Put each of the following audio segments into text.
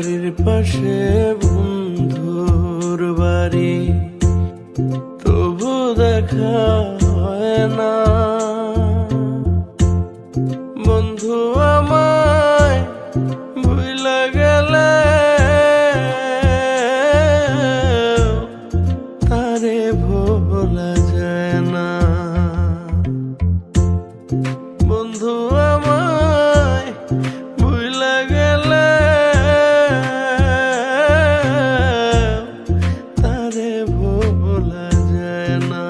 বাড়ির পাশে বন্ধুর বাড়ি, তবু দেখা হয় না। বন্ধু আমায় ভুইলা গেলে তারে ভোলা যায় না। বন্ধু আমায় ভুইলা গেলে তারে ভোলা যায় না।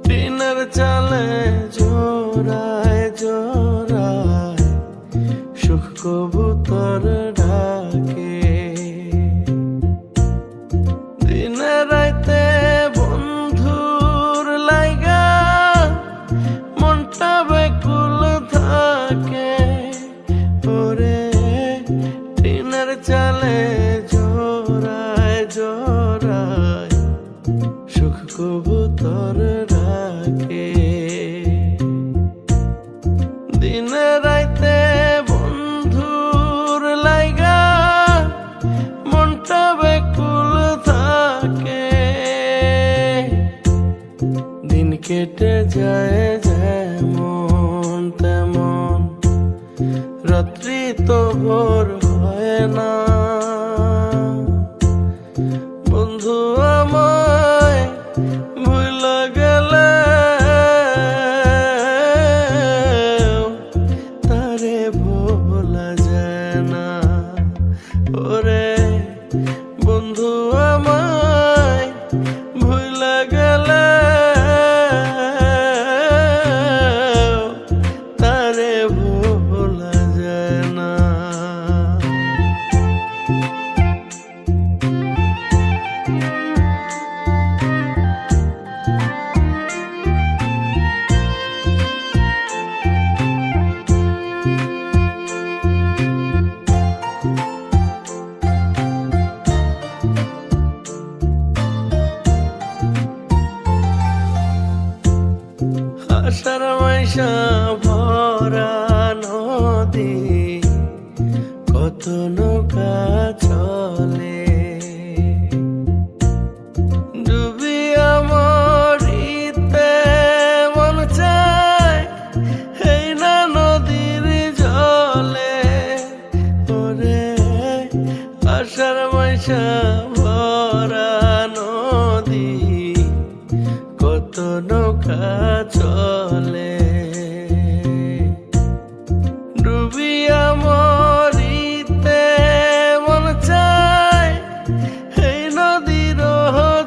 টিনের চালে জোড়ায় জোড়ায় সুখ কবুতর ডাকে। দিনে রাইতে বন্ধুর লাইগা মনটা বেকুল থাকে। ওরে টিনের চালে জোড়ায় জোড়ায় সুখ কবুতর ডাকে। দিনে রাইতে বন্ধুর লাইগা মনটা বেকুল থাকে। দিন কেটে যায় যেমন তেমন, রাত্রি তো ভোর হয় না। বন্ধু আমায় ভুইলা গেলে তারে ভোলা যায় না। ওরে বন্ধু আমায় ভুইলা গেলে তারে ভোলা যায় না। আষাঢ় মাইশা ভরা নদী, কত নৌকা চলে। ডুবিয়া মরিতে মন চায় এই না নদীর জলে। ওরে আষাঢ় মাইশা ভরা নদী, কত নৌকা চলে। ডুবিয়া মরিতে মন চায় এই নদীর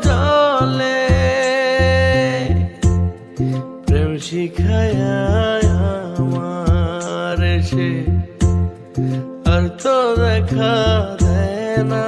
জলে। প্রেম শিখায় আমার সে আর তো দেখা দেয় না।